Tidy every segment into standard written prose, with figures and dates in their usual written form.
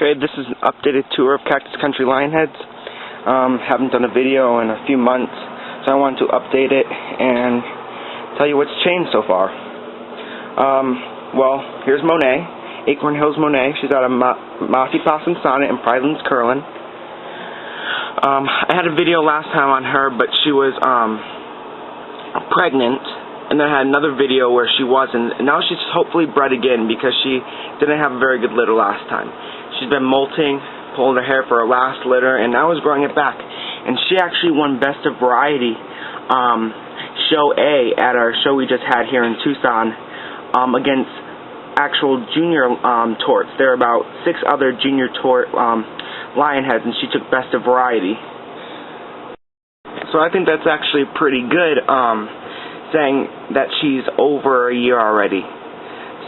Okay, this is an updated tour of Cactus Country Lionheads. Haven't done a video in a few months, so I wanted to update it and tell you what's changed so far. Well, here's Monet, Acorn Hills Monet. She's out of Mossy Possum Sonnet and Pridelands Curlin. I had a video last time on her, but she was pregnant, and then I had another video where she wasn't, and now she's hopefully bred again because she didn't have a very good litter last time. She's been molting, pulling her hair for her last litter, and now is growing it back. And she actually won Best of Variety Show A at our show we just had here in Tucson against actual junior torts. There are about 6 other junior tort lionheads, and she took Best of Variety. So I think that's actually pretty good, saying that she's over a year already.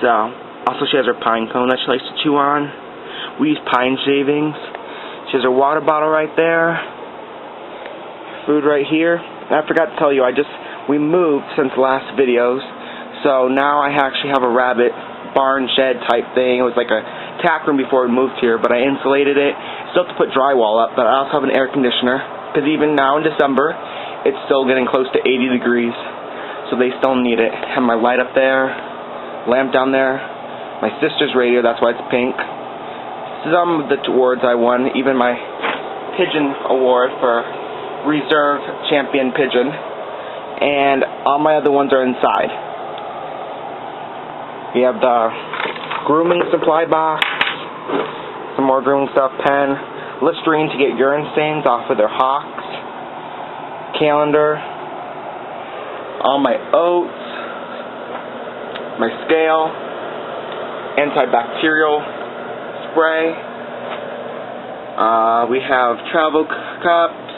So, also she has her pine cone that she likes to chew on. We use pine shavings. She has her water bottle right there. Food right here. And I forgot to tell you, we moved since the last videos, so now I actually have a rabbit barn shed type thing. It was like a tack room before we moved here, but I insulated it. Still have to put drywall up, but I also have an air conditioner, because even now in December, it's still getting close to 80 degrees, so they still need it. I have my light up there, lamp down there, my sister's radio, that's why it's pink. Some of the awards I won, even my pigeon award for reserve champion pigeon, and all my other ones are inside. We have the grooming supply box, some more grooming stuff, pen, Listerine to get urine stains off of their hocks, calendar, all my oats, my scale, antibacterial spray. We have travel cups,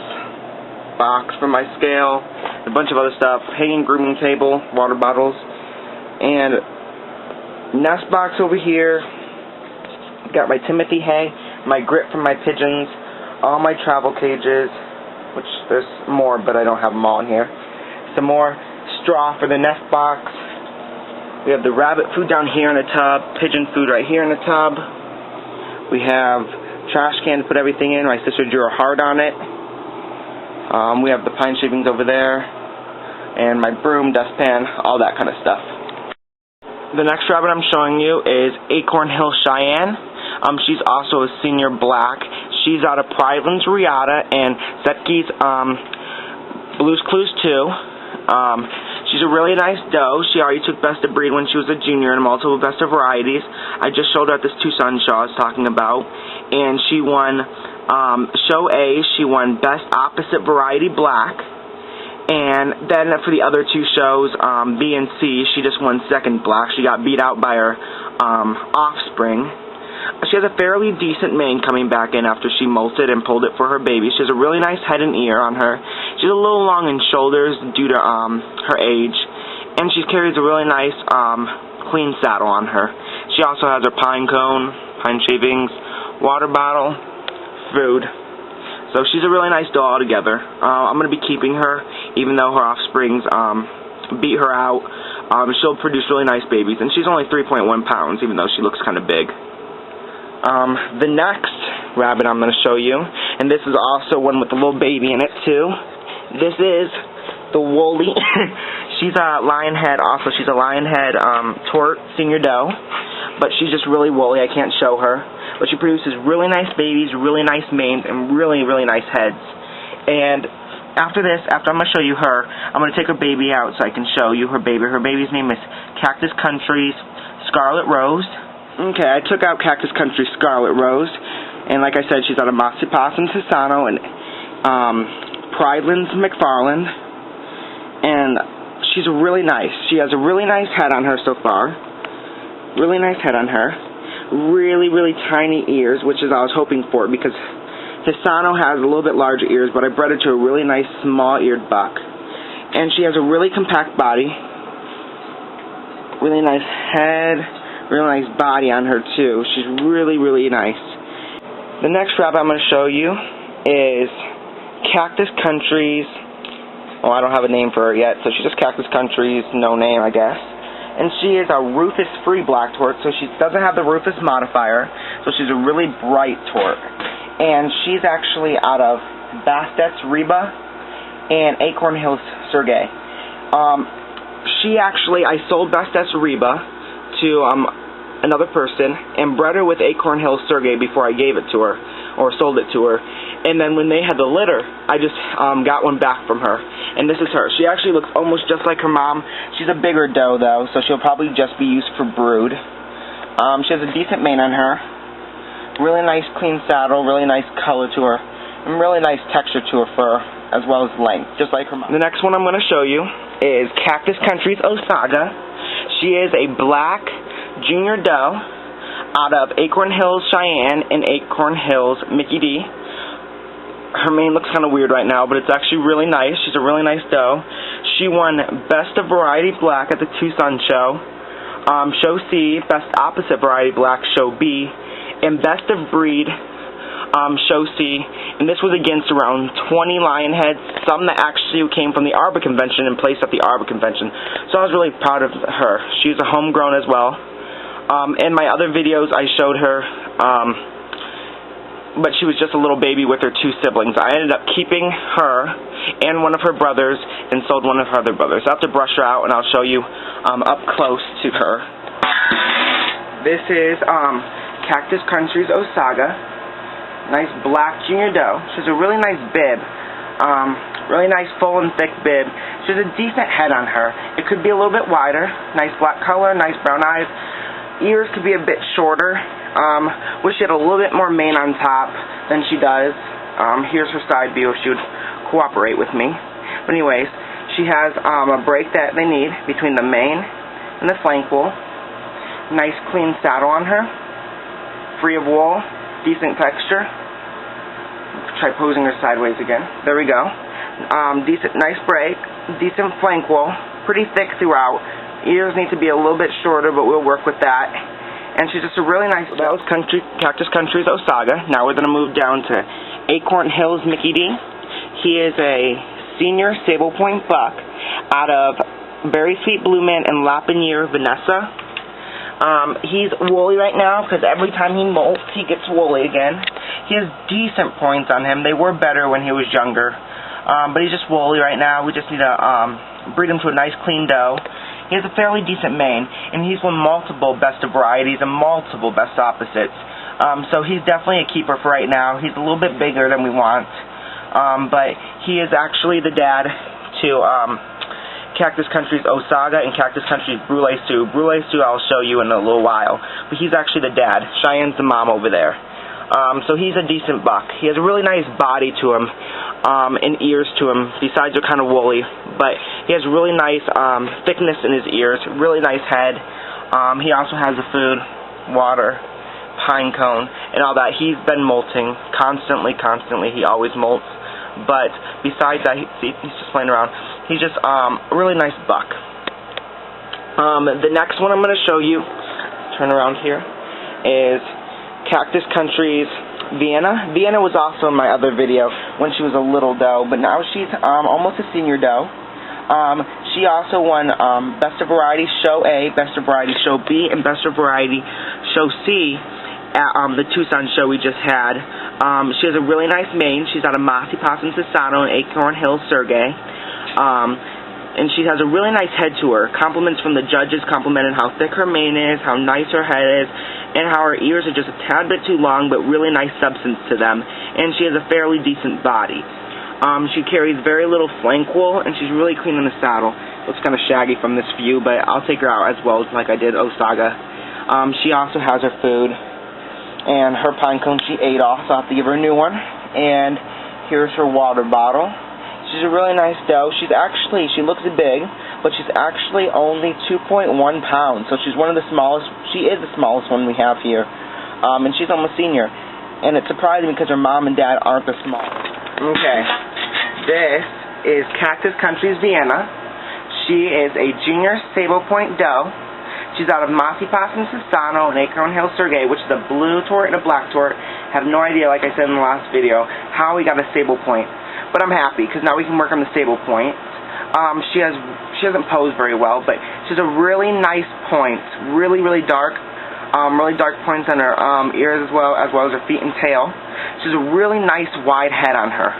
box for my scale, a bunch of other stuff, hanging grooming table, water bottles, and nest box over here. Got my Timothy hay, my grit for my pigeons, all my travel cages, which there's more, but I don't have them all in here. Some more straw for the nest box. We have the rabbit food down here in a tub, pigeon food right here in a tub. We have trash can to put everything in. My sister drew a heart on it. We have the pine shavings over there, and my broom, dustpan, all that kind of stuff. The next rabbit I'm showing you is Acorn Hill Cheyenne. She's also a senior black. She's out of Pridelands Riata and Zetke's Blues Clues 2. She's a really nice doe. She already took Best of Breed when she was a junior and multiple Best of Varieties. I just showed her at this Tucson show I was talking about, and she won Show A. She won Best Opposite Variety Black, and then for the other 2 shows, B and C, she just won second black. She got beat out by her offspring. She has a fairly decent mane coming back in after she molted and pulled it for her baby. She has a really nice head and ear on her. She's a little long in shoulders due to her age, and she carries a really nice clean saddle on her. She also has her pine cone, pine shavings, water bottle, food. So she's a really nice doll altogether. I'm going to be keeping her, even though her offsprings beat her out. She'll produce really nice babies, and she's only 3.1 pounds, even though she looks kind of big. The next rabbit I'm going to show you, and this is also one with a little baby in it too. This is the woolly. She's a lionhead. Also, she's a lionhead tort senior doe, but she's just really woolly. I can't show her, but she produces really nice babies, really nice manes, and really, really nice heads. And after this, after I'm going to show you her, I'm going to take her baby out so I can show you her baby. Her baby's name is Cactus Country's Scarlet Rose. Okay, I took out Cactus Country Scarlet Rose, and like I said, she's out of Mossy Possum Susano and Pridelands McFarland, and she's really nice. She has a really nice head on her so far. Really nice head on her. Really, really tiny ears, which is I was hoping for, because Hisano has a little bit larger ears, but I bred her to a really nice small-eared buck. And she has a really compact body. Really nice head. Really nice body on her too. She's really, really nice. The next rabbit I'm going to show you is Cactus Country's, I don't have a name for her yet, so she's just Cactus Country's, no name I guess. And she is a rufous-free black tort, so she doesn't have the rufous modifier, so she's a really bright tort. And she's actually out of Bastet's Reba and Acorn Hills Sergey. I sold Bastet's Reba to another person and bred her with Acorn Hills Sergey before I gave it to her, or sold it to her. And then when they had the litter, I just got one back from her. And this is her. She actually looks almost just like her mom. She's a bigger doe, though, so she'll probably just be used for brood. She has a decent mane on her. Really nice clean saddle, really nice color to her, and really nice texture to her fur, as well as length, just like her mom. The next one I'm going to show you is Cactus Country's Osaga. She is a black junior doe out of Acorn Hills Cheyenne and Acorn Hills Mickey D. Her mane looks kind of weird right now, but it's actually really nice. She's a really nice doe. She won Best of Variety Black at the Tucson show, Show C, Best Opposite Variety Black, Show B, and Best of Breed, Show C. And this was against around 20 lion heads, some that actually came from the Arbor Convention and placed at the Arbor Convention. So I was really proud of her. She's a homegrown as well. In my other videos, I showed her, but she was just a little baby with her two siblings. I ended up keeping her and one of her brothers and sold one of her other brothers. I have to brush her out, and I'll show you up close to her. This is Cactus Country's Osaga. Nice black junior doe. She has a really nice bib. Really nice full and thick bib. She has a decent head on her. It could be a little bit wider. Nice black color, nice brown eyes. Ears could be a bit shorter. Wish she had a little bit more mane on top than she does. Here's her side view if she would cooperate with me. But anyways, she has a break that they need between the mane and the flank wool. Nice clean saddle on her. Free of wool. Decent texture. Try posing her sideways again. There we go. Decent, nice break. Decent flank wool. Pretty thick throughout. Ears need to be a little bit shorter, but we'll work with that. And she's just a really nice. That was Cactus Country's Osaga. Now we're going to move down to Acorn Hills Mickey D. He is a senior sable point buck out of Very Sweet Blue Man and Lapinier Vanessa. He's woolly right now because every time he molts, he gets woolly again. He has decent points on him. They were better when he was younger. But he's just woolly right now. We just need to breed him to a nice clean doe. He has a fairly decent mane, and he's won multiple Best of Varieties and multiple Best Opposites. So he's definitely a keeper for right now. He's a little bit bigger than we want. But he is actually the dad to Cactus Country's Osaga and Cactus Country's Brule Sioux. Brule Sioux I'll show you in a little while. But he's actually the dad. Cheyenne's the mom over there. So he's a decent buck. He has a really nice body to him, and ears to him. Besides, they're kind of woolly, but he has really nice thickness in his ears, really nice head. He also has the food, water, pine cone, and all that. He's been molting constantly. He always molts. But besides that, he's just playing around. He's just a really nice buck. The next one I'm going to show you, turn around here, is Cactus Country's Vienna. Vienna was also in my other video when she was a little doe, but now she's almost a senior doe. She also won Best of Variety Show A, Best of Variety Show B, and Best of Variety Show C at the Tucson show we just had. She has a really nice mane. She's out of Mossy Possum Sasano and Acorn Hills Sergey. And she has a really nice head to her. Compliments from the judges complimented how thick her mane is, how nice her head is, and how her ears are just a tad bit too long, but really nice substance to them. And she has a fairly decent body. She carries very little flank wool, and she's really clean in the saddle. Looks kind of shaggy from this view, but I'll take her out as well, like I did Osaga. She also has her food, and her pine cone she ate off, so I'll have to give her a new one. And here's her water bottle. She's a really nice doe. She looks big, but she's actually only 2.1 pounds, so she's one of the smallest. She is the smallest one we have here, and she's almost senior. And it's surprising because her mom and dad aren't the smallest. Okay, this is Cactus Country's Vienna. She is a junior sable point doe. She's out of Mossy Possum Sasano and Acorn Hills Sergey, which is a blue tort and a black tort. Have no idea, like I said in the last video, how we got a sable point. But I'm happy, because now we can work on the sable point. She hasn't posed very well, but She has a really nice point, really dark points on her ears as well as her feet and tail. She has a really nice wide head on her,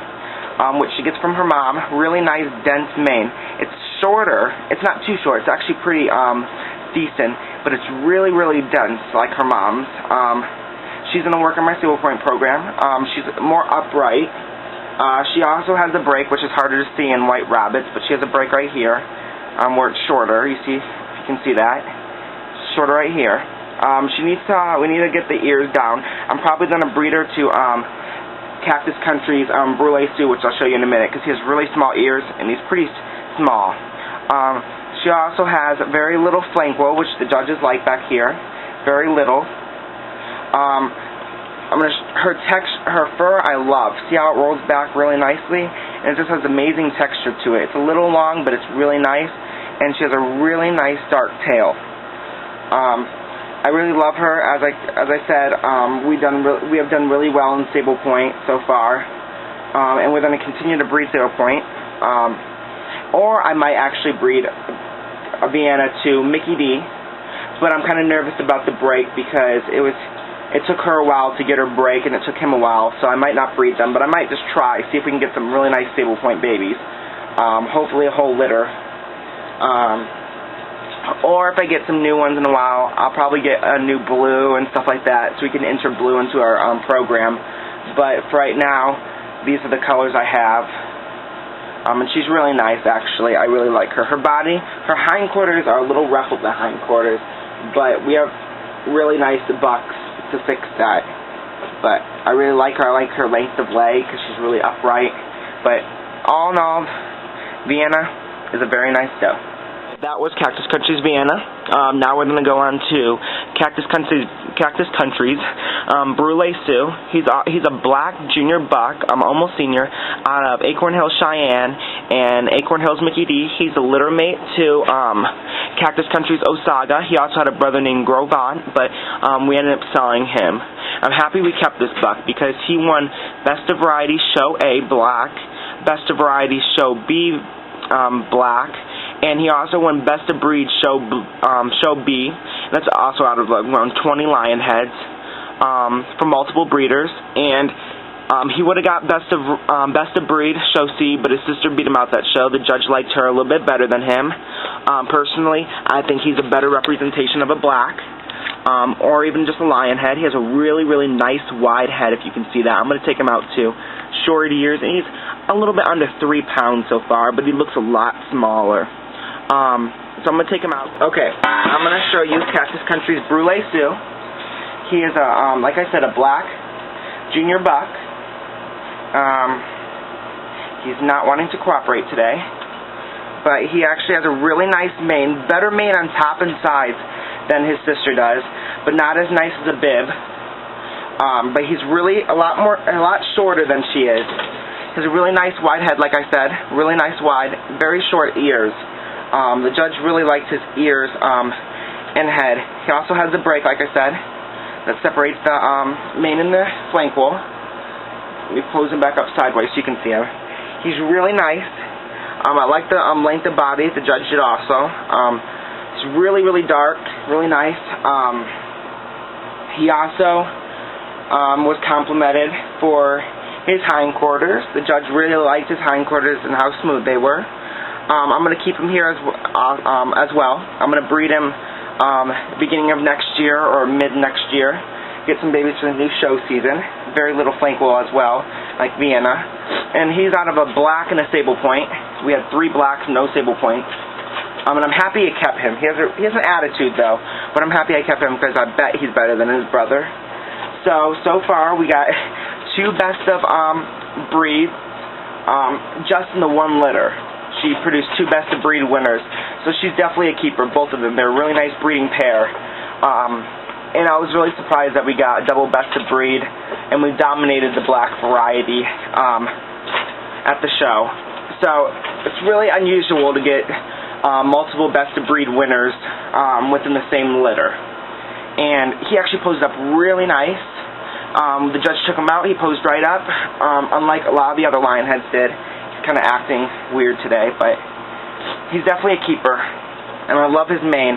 which she gets from her mom. Really nice dense mane. It's shorter. It's not too short. It's actually pretty decent, but it's really dense like her mom's. She's going to work on my stable point program. She's more upright. She also has a break, which is harder to see in white rabbits, but she has a break right here where it's shorter. You see, if you can see that. It's shorter right here. We need to get the ears down. I'm probably going to breed her to Cactus Country's Brule Sioux, which I'll show you in a minute, because he has really small ears, and he's pretty small. She also has very little flank wool, which the judges like back here. Very little. Her fur I love. See how it rolls back really nicely? And it just has amazing texture to it. It's a little long, but it's really nice. And she has a really nice dark tail. I really love her. As I said, we have done really well in Stable Point so far. And we're going to continue to breed Stable Point. Or I might actually breed a Vienna to Mickey D. But I'm kind of nervous about the break because it took her a while to get her break, and it took him a while, so I might not breed them, but I might just try, see if we can get some really nice Stable Point babies. Hopefully a whole litter. Or if I get some new ones in a while, I'll probably get a new blue and stuff like that, so we can enter blue into our program. But for right now, these are the colors I have. And she's really nice, actually. I really like her. Her body, her hindquarters are a little rough with the hindquarters, but we have really nice bucks to fix that. But I really like her. I like her length of leg because she's really upright. But all in all, Vienna is a very nice doe. That was Cactus Country's Vienna. Now we're going to go on to Cactus Country's Brule Sioux. He's a black junior buck, almost senior, out of Acorn Hills, Cheyenne, and Acorn Hills, Mickey D. He's a litter mate to Cactus Country's Osaga. He also had a brother named Grovon, but we ended up selling him. I'm happy we kept this buck because he won Best of Variety Show A, black, Best of Variety Show B, black, and he also won Best of Breed Show B. That's also out of around 20 lion heads from multiple breeders. And he would have got Best of Breed Show C, but his sister beat him out that show. The judge liked her a little bit better than him. Personally, I think he's a better representation of a black, or even just a lion head. He has a really nice wide head, if you can see that. I'm going to take him out too. Short ears, and he's a little bit under 3 pounds so far, but he looks a lot smaller. So I'm going to take him out. Okay, I'm going to show you Cactus Country's Brule Sioux. He is, like I said, a black junior buck. He's not wanting to cooperate today, but he actually has a really nice mane, better mane on top and sides than his sister does, but not as nice as a bib. But he's really a lot shorter than she is. He has a really nice wide head, like I said, really nice wide, very short ears. The judge really liked his ears and head. He also has a break, like I said, that separates the mane and the flank wool. Let me close him back up sideways so you can see him. He's really nice. I like the length of body. The judge did also. He's really dark, really nice. He also was complimented for his hindquarters. The judge really liked his hindquarters and how smooth they were. I'm going to keep him here as well. I'm going to breed him beginning of next year or mid next year. Get some babies for the new show season. Very little flank wool as well, like Vienna. And he's out of a black and a Stable Point. We had 3 blacks, no Stable Points. And I'm happy I kept him. He has an attitude though, but I'm happy I kept him because I bet he's better than his brother. So far we got 2 best of breeds just in the 1 litter. She produced 2 best of breed winners, so she's definitely a keeper, both of them. They're a really nice breeding pair. And I was really surprised that we got a double best of breed, and we dominated the black variety at the show. So it's really unusual to get multiple best of breed winners within the same litter. And he actually posed up really nice. The judge took him out. He posed right up, unlike a lot of the other lion heads did. He's kind of acting weird today, but he's definitely a keeper. And I love his mane.